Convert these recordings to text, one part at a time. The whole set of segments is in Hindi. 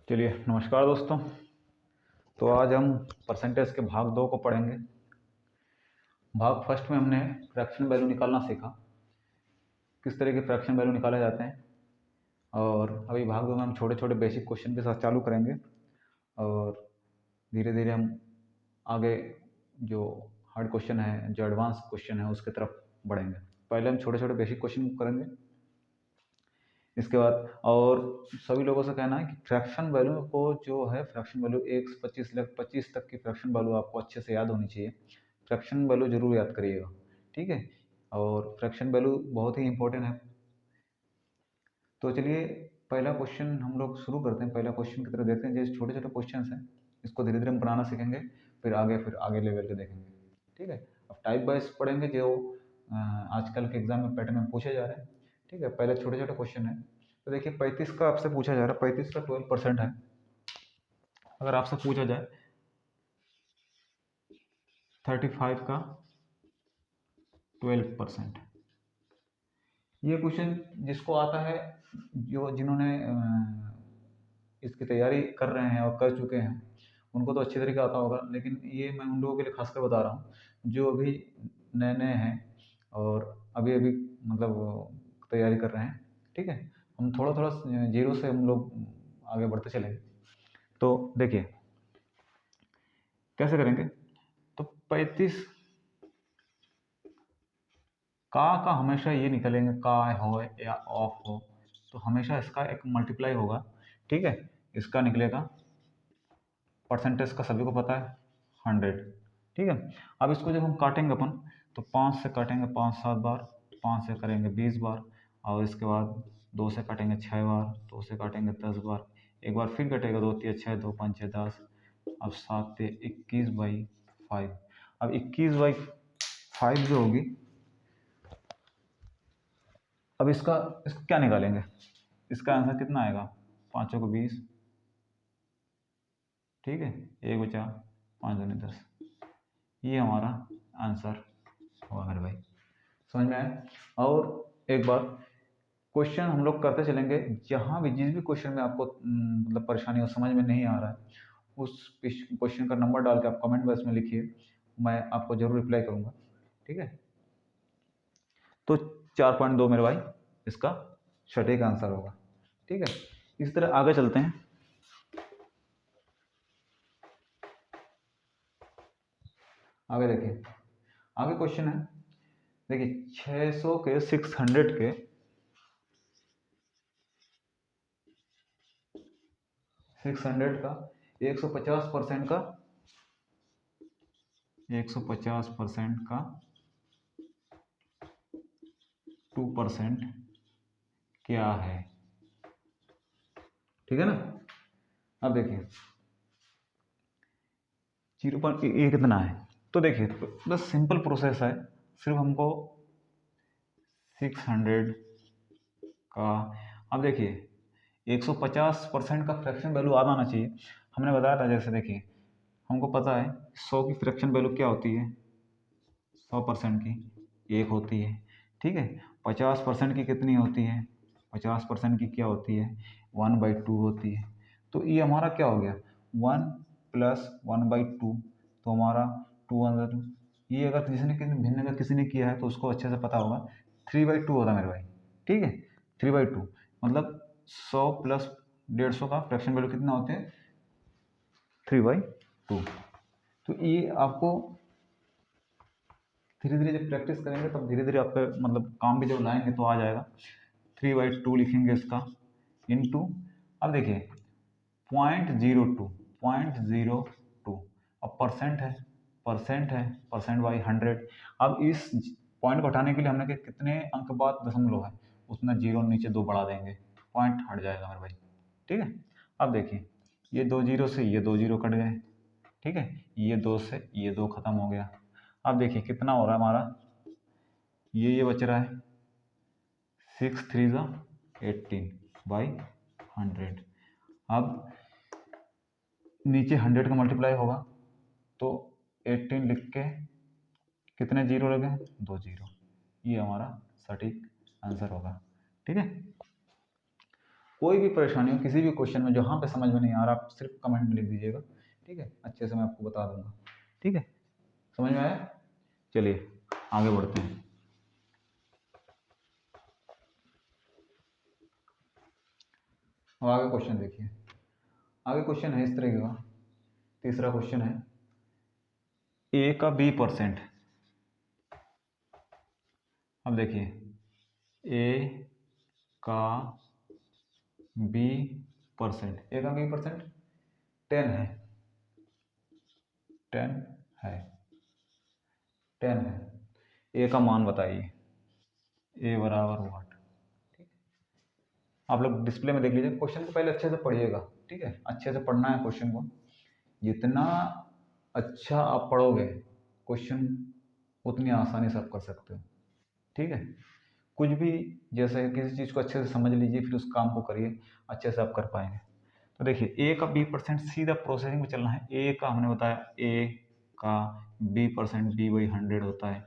चलिए नमस्कार दोस्तों। तो आज हम परसेंटेज के भाग 2 को पढ़ेंगे। भाग फर्स्ट में हमने फ्रैक्शन वैल्यू निकालना सीखा, किस तरह के फ्रैक्शन वैल्यू निकाले जाते हैं। और अभी भाग 2 में हम छोटे छोटे बेसिक क्वेश्चन के साथ चालू करेंगे और धीरे धीरे हम आगे जो हार्ड क्वेश्चन है, जो एडवांस क्वेश्चन है, उसके तरफ बढ़ेंगे। पहले हम छोटे छोटे बेसिक क्वेश्चन करेंगे, इसके बाद और सभी लोगों से कहना है कि फ्रैक्शन वैल्यू को जो है, फ्रैक्शन वैल्यू 1 से 25 तक की फ्रैक्शन वैल्यू आपको अच्छे से याद होनी चाहिए। फ्रैक्शन वैल्यू जरूर याद करिएगा, ठीक है। और फ्रैक्शन वैल्यू बहुत ही इंपॉर्टेंट है। तो चलिए पहला क्वेश्चन हम लोग शुरू करते हैं। पहला क्वेश्चन की तरफ देखते हैं। जैसे छोटे छोटे क्वेश्चन हैं, इसको धीरे धीरे हम बनाना सीखेंगे, फिर आगे लेवल के देखेंगे, ठीक है। अब टाइप वाइज पढ़ेंगे जो आजकल के एग्जाम में पैटर्न में पूछे जा रहे हैं, ठीक है। पहले छोटे छोटे क्वेश्चन है। तो देखिए 35 का आपसे पूछा जा रहा है, 35 का 12% है। अगर आपसे पूछा जाए 35 का 12%, ये क्वेश्चन जिसको आता है, जो जिन्होंने इसकी तैयारी कर रहे हैं और कर चुके हैं, उनको तो अच्छी तरीके आता होगा। लेकिन ये मैं उन लोगों के लिए खासकर बता रहा हूँ जो अभी नए नए हैं और अभी अभी मतलब तैयारी कर रहे हैं, ठीक है। हम थोड़ा थोड़ा जीरो से हम लोग आगे बढ़ते चलेंगे। तो देखिए कैसे करेंगे। तो 35 का हमेशा ये निकलेंगे, का हो या ऑफ हो, तो हमेशा इसका एक मल्टीप्लाई होगा, ठीक है। इसका निकलेगा, परसेंटेज का सभी को पता है, 100, ठीक है। अब इसको जब हम काटेंगे अपन, तो 5 से काटेंगे 5 7 बार, 5 से करेंगे 20 बार, और इसके बाद 2 से काटेंगे 6 बार, 2 से काटेंगे 10 बार, एक बार फिर कटेगा, 2 3 6, 2 5 6 10, अब 7 21/5। अब 21/5 जो होगी, अब इसका क्या निकालेंगे। इसका आंसर कितना आएगा, 5 को 20, ठीक है, 1 बचा, 5 दूनी 10। ये हमारा आंसर होगा मेरे भाई, समझ में आया। और एक बार क्वेश्चन हम लोग करते चलेंगे, जहाँ भी जिस भी क्वेश्चन में आपको मतलब परेशानी हो, समझ में नहीं आ रहा है, उस क्वेश्चन का नंबर डाल के आप कमेंट बॉक्स में लिखिए, मैं आपको जरूर रिप्लाई करूंगा, ठीक है। तो 4.2 मेरे भाई इसका सटीक आंसर होगा, ठीक है। इसी तरह आगे चलते हैं। आगे देखिए, आगे क्वेश्चन है, देखिए 600 के 600 के 600 का 150% का 150% का 2% क्या है, ठीक है ना। अब देखिए 0. ये कितना है। तो देखिए बस सिंपल प्रोसेस है, सिर्फ हमको 600 का, अब देखिए 150% का फ्रैक्शन वैल्यू याद आना चाहिए। हमने बताया था, जैसे देखिए हमको पता है 100 की फ्रैक्शन वैल्यू क्या होती है, 100% की 1 होती है, ठीक है। 50% की कितनी होती है, 50% की क्या होती है, 1/2 होती है। तो ये हमारा क्या हो गया, 1 + 1/2, तो हमारा 2 ये अगर भिन्न अगर किसी ने किया है तो उसको अच्छे से पता होगा, 3/2 होता है मेरे भाई, ठीक है। 3/2 मतलब 100 + 150 का फ्रैक्शन वैल्यू कितना होते हैं, 3/2। तो ये आपको धीरे धीरे जब प्रैक्टिस करेंगे तब धीरे धीरे आपका मतलब काम भी जब लाएंगे तो आ जाएगा। 3/2 लिखेंगे इसका, इंटू, अब देखिए 0.02, अब परसेंट बाई 100। अब इस पॉइंट को हटाने के लिए हमने कितने अंक बाद दशमलव है, उसमें जीरो नीचे 2 बढ़ा देंगे, पॉइंट हट जाएगा मेरे भाई, ठीक है। अब देखिए ये 2 जीरो से ये 2 जीरो कट गए, ठीक है, ये 2 से ये 2 खत्म हो गया। अब देखिए कितना हो रहा है हमारा, ये बच रहा है 6 3 18/100। अब नीचे 100 का मल्टीप्लाई होगा, तो 18 लिख के कितने जीरो लगे, 2 जीरो। ये हमारा सटीक आंसर होगा, ठीक है। कोई भी परेशानी हो किसी भी क्वेश्चन में जहाँ पे समझ में नहीं आ रहा, आप सिर्फ कमेंट में लिख दीजिएगा, ठीक है, अच्छे से मैं आपको बता दूंगा, ठीक है, समझ में आया। चलिए आगे बढ़ते हैं। अब आगे क्वेश्चन देखिए, आगे क्वेश्चन है इस तरीके का, तीसरा क्वेश्चन है ए का b%। अब देखिए ए का b%, ए का b% 10 है, 10 है, 10 है। ए का मान बताइए, ए बराबर व्हाट। आप लोग डिस्प्ले में देख लीजिए, क्वेश्चन को पहले अच्छे से पढ़िएगा, ठीक है, अच्छे से पढ़ना है क्वेश्चन को। जितना अच्छा आप पढ़ोगे क्वेश्चन, उतनी आसानी से आप कर सकते हो, ठीक है। कुछ भी जैसे किसी चीज़ को अच्छे से समझ लीजिए, फिर उस काम को करिए, अच्छे से आप कर पाएंगे। तो देखिए ए का b% सीधा प्रोसेसिंग में चलना है। ए का हमने बताया, ए का b% b/100 होता है,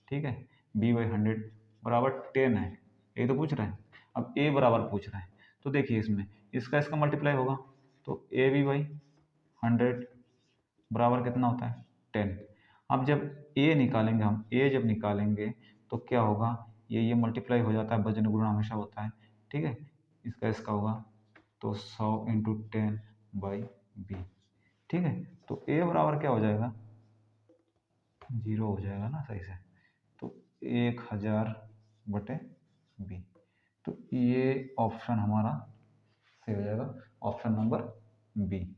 ठीक है, b/100 बराबर 10 है, ये तो पूछ रहा है। अब ए बराबर पूछ रहा है, तो देखिए इसमें इसका मल्टीप्लाई होगा, तो ए b/100 बराबर कितना होता है 10। अब जब ए निकालेंगे हम, ए जब निकालेंगे तो क्या होगा, ये मल्टीप्लाई हो जाता है, वजन गुणा हमेशा होता है, ठीक है, इसका होगा, तो 100 × 10/b, ठीक है। तो ए बराबर क्या हो जाएगा, 0 हो जाएगा ना सही से, तो 1000/b। तो ये ऑप्शन हमारा सही हो जाएगा, option number B,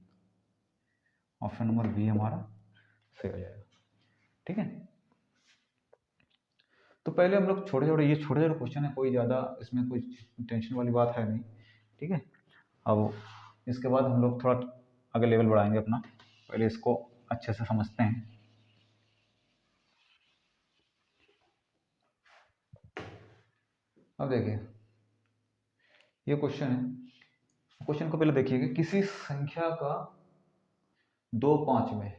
option number B हमारा सही हो जाएगा, ठीक है। तो पहले हम लोग छोटे छोटे क्वेश्चन है, कोई ज़्यादा इसमें कोई टेंशन वाली बात है नहीं, ठीक है। अब इसके बाद हम लोग थोड़ा आगे लेवल बढ़ाएंगे अपना, पहले इसको अच्छे से समझते हैं। अब देखिए ये क्वेश्चन है, क्वेश्चन को पहले देखिएगा, किसी संख्या का 2/5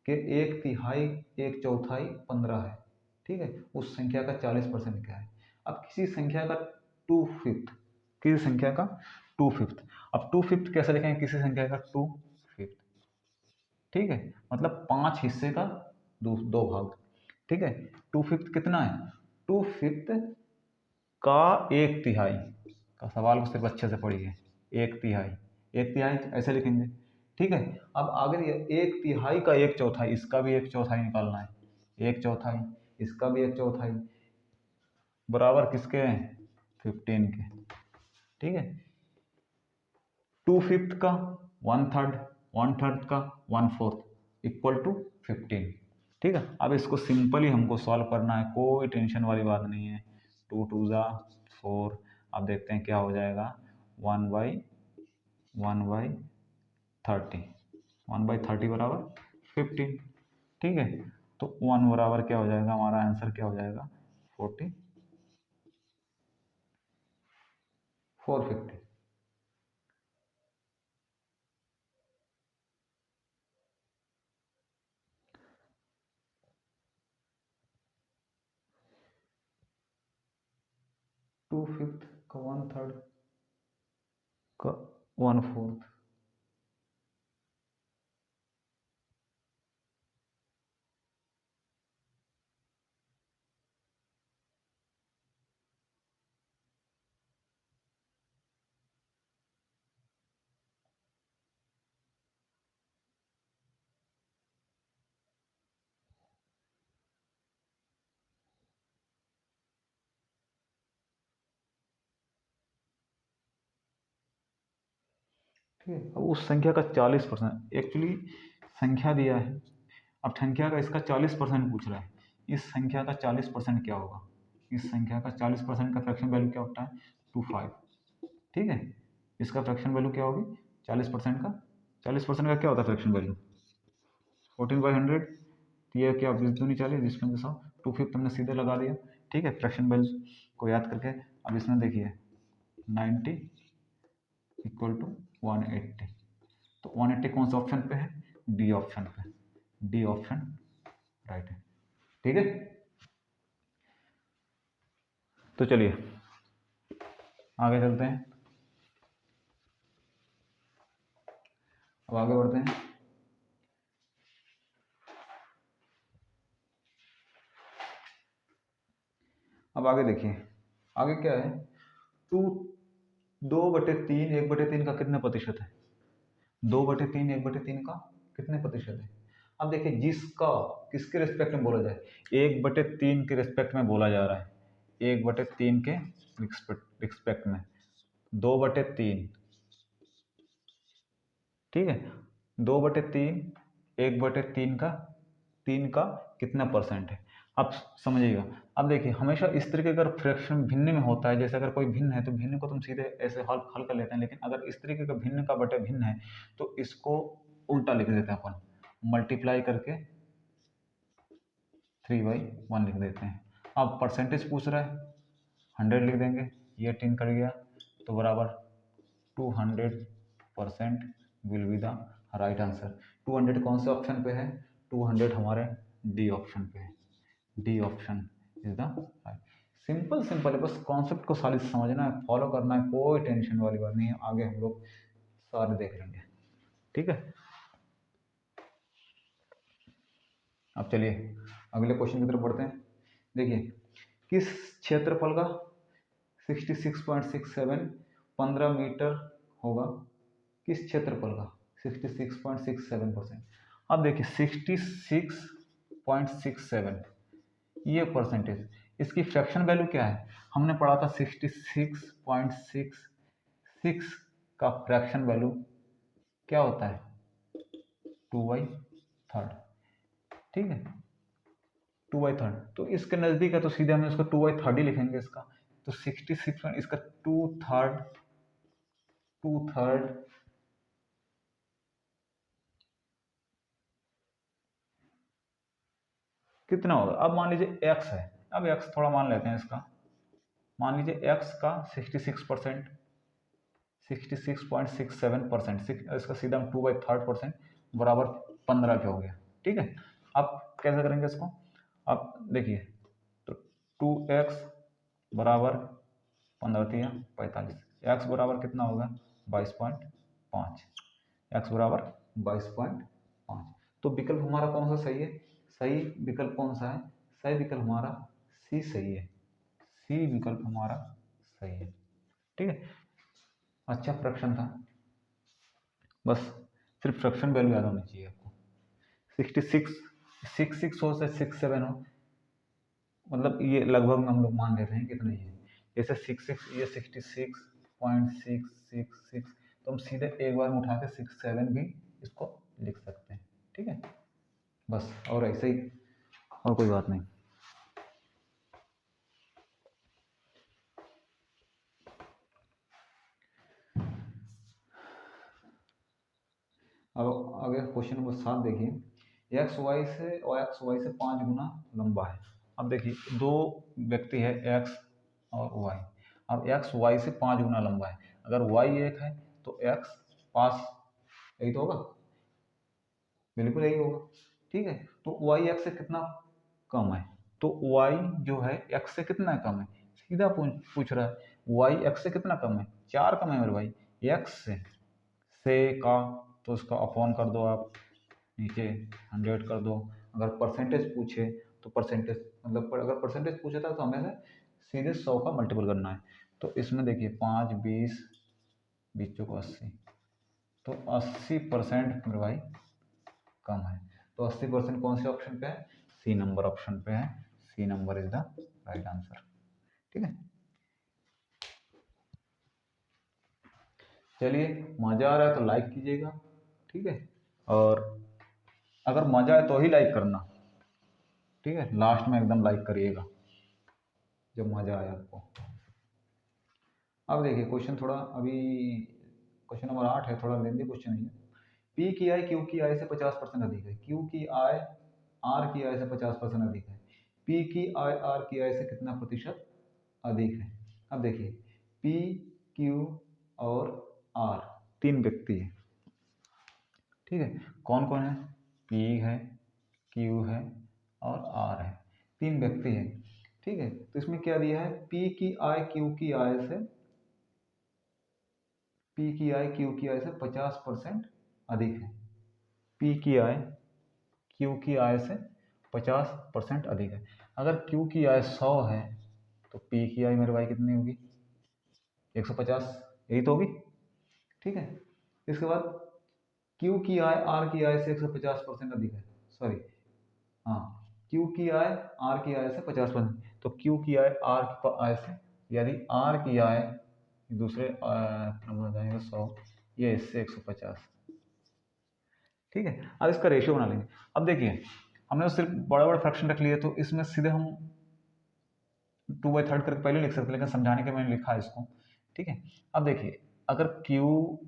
के 1/3 1/4 15 है, ठीक है, उस संख्या का 40% क्या है। अब किसी संख्या का 2/5, किसी संख्या का 2/5, अब 2/5 कैसे लिखेंगे, किसी संख्या का 2/5, ठीक है, मतलब 5 हिस्से का दो भाग, ठीक है। 2/5 कितना है, 2/5 का 1/3 का, सवाल को सिर्फ अच्छे से पढ़िए, 1/3, 1/3 ऐसे लिखेंगे, ठीक है। अब आगे 1/3 का 1/4, इसका भी 1/4 निकालना है, 1/4, इसका भी 1/4 बराबर किसके हैं, 15 के, ठीक है। 2/5 का 1/3, 1/3 का 1/4 इक्वल टू 15, ठीक है। अब इसको सिंपली हमको सॉल्व करना है, कोई टेंशन वाली बात नहीं है। 2 2 ज़ा 4, अब देखते हैं क्या हो जाएगा, 1/30, 1/30 बराबर 15, ठीक है। तो 1 बराबर क्या हो जाएगा, हमारा आंसर क्या हो जाएगा, 450। टू फिफ्थ का 1/3 का 1/4, ठीक है। अब उस संख्या का 40%, एक्चुअली संख्या दिया है, अब संख्या का इसका 40% पूछ रहा है, इस संख्या का 40% क्या होगा, इस संख्या का 40% का फ्रैक्शन वैल्यू क्या होता है, 25, ठीक है। इसका फ्रैक्शन वैल्यू क्या होगी, 40% का, 40% का क्या होता है फ्रैक्शन वैल्यू, 14/100, तो ये क्या 20 दूनी 40, 20 पंजे 100, 2/5 हमने सीधे लगा दिया, ठीक है, फ्रैक्शन वैल्यू को याद करके। अब इसमें देखिए 90 इक्वल टू 180, तो 180 कौन सा ऑप्शन पे है, डी ऑप्शन पे, डी ऑप्शन राइट है, ठीक है। तो चलिए आगे चलते हैं। अब आगे बढ़ते हैं। अब आगे देखिए, आगे क्या है, टू 2/3 1/3 का कितने प्रतिशत है, 2/3 1/3 का कितने प्रतिशत है। अब देखिए जिसका किसके रिस्पेक्ट में बोला जाए, 1/3 के रिस्पेक्ट में बोला जा रहा है, 1/3 के रिस्पेक्ट में, 2/3, ठीक है, 2/3 1/3 का 3 का कितना परसेंट है। अब समझिएगा, अब देखिए हमेशा इस तरीके का फ्रैक्शन भिन्न में होता है, जैसे अगर कोई भिन्न है तो भिन्न को तुम सीधे ऐसे हल कर लेते हैं, लेकिन अगर इस तरीके का भिन्न का बटे भिन्न है तो इसको उल्टा लिख देते हैं अपन, मल्टीप्लाई करके 3/1 लिख देते हैं। अब परसेंटेज पूछ रहा है, 100 लिख देंगे, ये 3 कट गया तो बराबर 200% will be the right answer. 200 कौन से ऑप्शन पे है, 200 हमारे डी ऑप्शन पे है, D option is the right. Simple simple है, बस कॉन्सेप्ट को सारी समझना है, फॉलो करना है, कोई टेंशन वाली बात नहीं है, आगे हम लोग सारे देख लेंगे, ठीक है। अब चलिए अगले क्वेश्चन की तरफ बढ़ते हैं। देखिए किस क्षेत्रफल का 66.67 15 मीटर होगा, किस क्षेत्रफल का 66.67%। अब देखिए 66.67 ये परसेंटेज, इसकी फ्रैक्शन वैल्यू क्या है, हमने पढ़ा था 66.66 का फ्रैक्शन वैल्यू क्या होता है, 2/3, ठीक है, 2/3। तो इसके नज़दीक है तो सीधे हम इसको 2/3 ही लिखेंगे इसका, तो 66 इसका 2/3 कितना होगा। अब मान लीजिए x है, अब x थोड़ा मान लेते हैं इसका, मान लीजिए x का 66%, 66.67%, इसका सीधा हम 2/3% बराबर 15 के हो गया, ठीक है। अब कैसे करेंगे इसको, अब देखिए तो 2x बराबर 15 45, x बराबर कितना होगा 22.5, x बराबर 22.5। तो विकल्प हमारा कौन सा सही है, सही विकल्प कौन सा है, सही विकल्प हमारा सी सही है, सी विकल्प हमारा सही है, ठीक है। अच्छा फ्रैक्शन था, बस सिर्फ फ्रैक्शन वैल्यू याद होनी चाहिए आपको। 66 हो से 67 हो, मतलब ये लगभग हम लोग मान लेते हैं कितना ही है, जैसे 66 ये 66.666, तो हम सीधे एक बार में उठा के 67 भी इसको लिख सकते हैं, ठीक है, बस और ऐसे ही, और कोई बात नहीं। अब आगे क्वेश्चन नंबर 7 देखिए, एक्स वाई से 5 गुना लंबा है। अब देखिए दो व्यक्ति है एक्स और वाई, अब एक्स वाई से 5 गुना लंबा है, अगर वाई 1 है तो एक्स 5, यही तो होगा, बिल्कुल यही होगा, ठीक है। तो वाई एक्स से कितना कम है, तो वाई जो है एक्स से कितना कम है, सीधा पूछ रहा है, वाई एक्स से कितना कम है, 4 कम है मेरे भाई, एक्स से का तो उसका अपॉन कर दो आप, नीचे 100 कर दो। अगर परसेंटेज पूछे तो परसेंटेज, मतलब अगर परसेंटेज पूछे था तो हमें से सीधे 100 का मल्टीपल करना है। तो इसमें देखिए 5 20 20 को 80, तो 80% मेरे भाई कम है, तो 80% कौन से ऑप्शन पे है, सी नंबर ऑप्शन पे है, C number is the right answer, ठीक है। चलिए मज़ा आ रहा है तो लाइक कीजिएगा, ठीक है, और अगर मज़ा आए तो ही लाइक करना, ठीक है, लास्ट में एकदम लाइक करिएगा जब मज़ा आए आपको। अब देखिए क्वेश्चन थोड़ा अभी, क्वेश्चन नंबर 8 है, थोड़ा लेंदी क्वेश्चन है। पी की आई क्यू की आई से 50% अधिक है, क्यू की आई आर की आई से 50% अधिक है, पी की आई आर की आई से कितना प्रतिशत अधिक है। अब देखिए पी क्यू और आर 3 व्यक्ति है, ठीक है, कौन कौन है, पी है, क्यू है और आर है, 3 व्यक्ति है, ठीक है। तो इसमें क्या दिया है, पी की आई क्यू की आई से, पी की आई क्यू की आई से 50% अधिक है। पी की आय क्यू की आय से 50% अधिक है। अगर क्यू की आय 100 है तो पी की आय मेरे भाई कितनी होगी? 150, यही तो होगी। ठीक है, इसके बाद क्यू की आय आर की आय से 150% अधिक है। सॉरी, हाँ, क्यू की आय आर की आय से 50%, तो क्यू की आय आर की आय से, यदि आर की आय दूसरे नंबर जाएंगे 100, ये इससे 150। ठीक है, अब इसका रेशियो बना लेंगे। अब देखिए, हमने तो सिर्फ बड़ा बड़ा फ्रैक्शन रख लिए, तो इसमें सीधे हम 2/3 करके पहले लिख सकते, लेकिन समझाने के मैंने लिखा है इसको। ठीक है, अब देखिए, अगर Q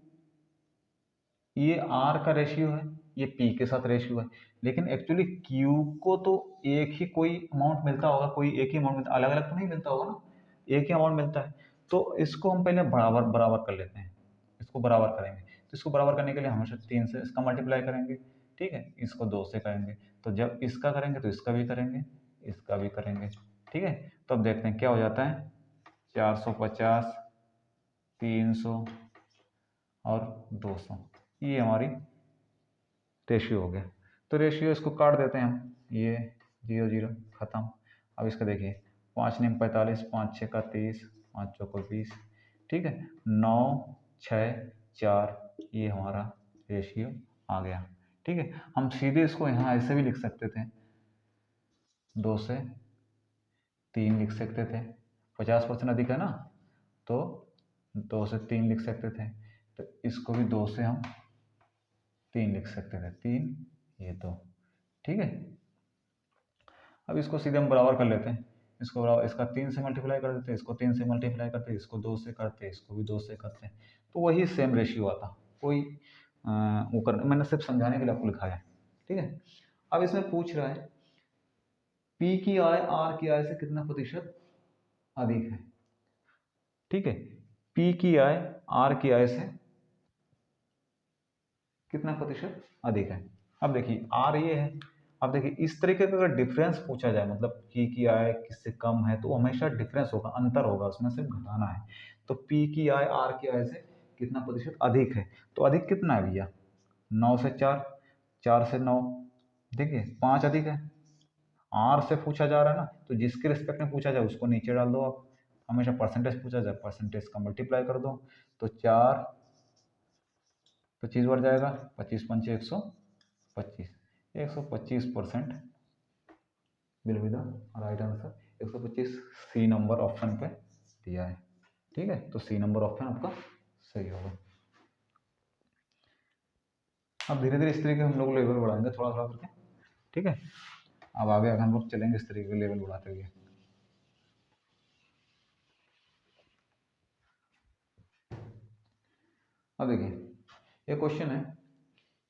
ये R का रेशियो है, ये P के साथ रेशियो है, लेकिन एक्चुअली Q को तो एक ही कोई अमाउंट मिलता होगा, कोई एक ही अमाउंट मिलता, अलग अलग तो नहीं मिलता होगा ना, एक ही अमाउंट मिलता है। तो इसको हम पहले बराबर बराबर कर लेते हैं, इसको बराबर करेंगे। तो इसको बराबर करने के लिए हमेशा 3 से इसका मल्टीप्लाई करेंगे। ठीक है, इसको 2 से करेंगे, तो जब इसका करेंगे तो इसका भी करेंगे, इसका भी करेंगे। ठीक है, तो अब देखते हैं क्या हो जाता है। 450, 300 और 200, ये हमारी रेशियो हो गया। तो रेशियो इसको काट देते हैं हम, ये 0 0 खत्म। अब इसका देखिए, 5 9 45, 5 6 30, 5 4 20। ठीक है, 9 6 4, ये हमारा रेशियो आ गया। ठीक है, हम सीधे इसको यहाँ ऐसे भी लिख सकते थे, 2 से 3 लिख सकते थे, 50% अधिक है ना, तो 2 से 3 लिख सकते थे। तो इसको भी 2 से हम 3 लिख सकते थे, 3 ये 2। ठीक है, अब इसको सीधे हम बराबर कर लेते हैं। इसको बराबर, इसका 3 से मल्टीप्लाई कर देते हैं, इसको 3 से मल्टीप्लाई करते हैं, इसको 2 से करते हैं, इसको भी 2 से करते हैं, तो वही सेम रेशियो आता। कोई वो कर, मैंने सिर्फ समझाने के लिए आपको लिखा है। ठीक है, अब इसमें पूछ रहा है पी की आय आर की आय से कितना प्रतिशत अधिक है। ठीक है, पी की आय आर की आय से कितना प्रतिशत अधिक है। अब देखिए, आर ये है। अब देखिए, इस तरीके का अगर डिफरेंस पूछा जाए, मतलब पी की आय किससे कम है, तो हमेशा डिफरेंस होगा, अंतर होगा, उसमें सिर्फ घटाना है। तो पी की आय आर की आय से कितना प्रतिशत अधिक है, तो अधिक कितना है भैया? 9 से 4, 4 से 9, देखिए 5 अधिक है। आर से पूछा जा रहा है ना, तो जिसके रिस्पेक्ट में पूछा जाए उसको नीचे डाल दो आप। हमेशा परसेंटेज पूछा जाए, परसेंटेज का मल्टीप्लाई कर दो, तो 4 25 बढ़ जाएगा, 25 पंचे 125, 125% will be the right answer. 125 C number option पे दिया है। ठीक है, तो सी नंबर ऑप्शन आपका सही होगा। अब धीरे धीरे इस तरीके हम लोग लेवल बढ़ाएंगे थोड़ा थोड़ा करके। ठीक है, अब आगे अगर हम लोग चलेंगे इस तरीके लेवल बढ़ाते हुए। अब देखिए, ये क्वेश्चन है,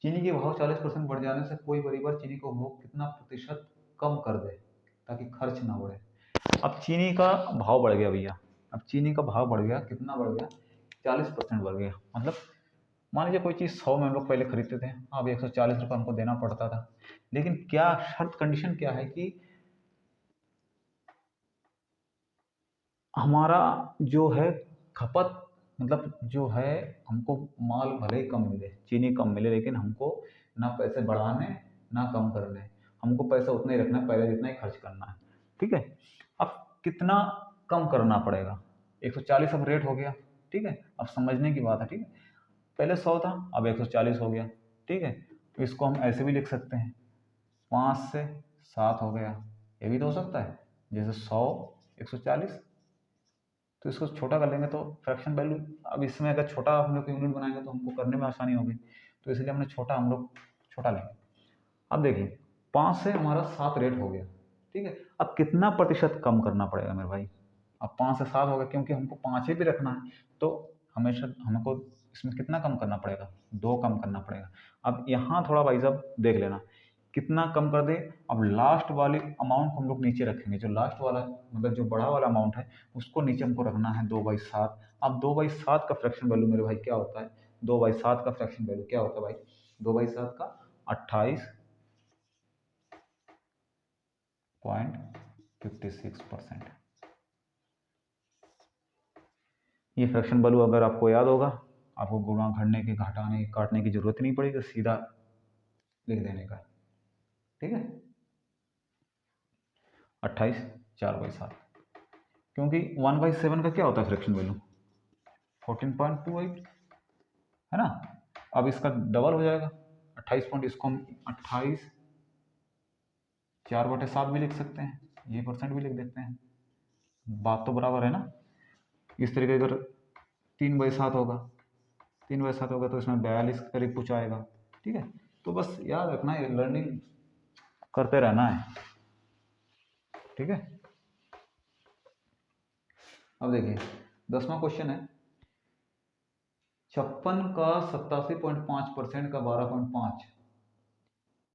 चीनी के भाव 40% बढ़ जाने से कोई परिवार चीनी का उपभोग कितना प्रतिशत कम कर दे ताकि खर्च ना बढ़े। अब चीनी का भाव बढ़ गया भैया, अब चीनी का भाव बढ़ गया, कितना बढ़ गया? 40% बढ़ गया। मतलब मान लीजिए कोई चीज़ 100 में हम लोग पहले खरीदते थे, अब 140 रुपये हमको देना पड़ता था। लेकिन क्या शर्त, कंडीशन क्या है कि हमारा जो है खपत, मतलब जो है हमको माल भले ही कम मिले, चीनी कम मिले, लेकिन हमको ना पैसे बढ़ाने ना कम करने, हमको पैसा उतना ही रखना है, पहले जितना ही खर्च करना है। ठीक है, अब कितना कम करना पड़ेगा? 140 अब रेट हो गया। ठीक है, अब समझने की बात है। ठीक है, पहले 100 था, अब 140 हो गया। ठीक है, तो इसको हम ऐसे भी लिख सकते हैं, 5 से 7 हो गया, ये भी तो हो सकता है, जैसे 100 140। तो इसको छोटा कर लेंगे तो फ्रैक्शन वैल्यू, अब इसमें अगर छोटा हम लोग यूनिट बनाएंगे तो हमको करने में आसानी होगी, तो इसलिए हमने छोटा, हम लोग छोटा लेंगे। अब देखिए, 5 से हमारा 7 रेट हो गया। ठीक है, अब कितना प्रतिशत कम करना पड़ेगा मेरे भाई? अब 5 से 7 हो गया, क्योंकि हमको 5 ही भी रखना है, तो हमेशा हमको इसमें कितना कम करना पड़ेगा? 2 कम करना पड़ेगा। अब यहाँ थोड़ा भाई साहब देख लेना, कितना कम कर दे। अब लास्ट वाले अमाउंट को हम लोग नीचे रखेंगे, जो लास्ट वाला मतलब जो बड़ा वाला अमाउंट है उसको नीचे हमको रखना है 2/7। अब 2/7 का फ्रैक्शन वैल्यू मेरे भाई क्या होता है? 2/7 का फ्रैक्शन वैल्यू क्या होता है भाई? 2/7 का 28.56%। ये फ्रैक्शन वैल्यू अगर आपको याद होगा, आपको गुणा घड़ने की, घटाने काटने की जरूरत नहीं पड़ेगी, सीधा लिख देने का। ठीक है, 28 4/7, क्योंकि 1/7 का क्या होता है फ्रैक्शन वैल्यू, 14.28 है ना। अब इसका डबल हो जाएगा 28 पॉइंट, इसको हम 28 4/7 भी लिख सकते हैं, ये परसेंट भी लिख देते हैं, बात तो बराबर है ना। इस तरीके अगर 3/7 होगा, 3/7 होगा तो इसमें 42 के करीब कुछ आएगा। ठीक है, तो बस याद रखना है, लर्निंग करते रहना है। ठीक है, अब देखिए 10वां क्वेश्चन है, 56 का 87.5% का 12.5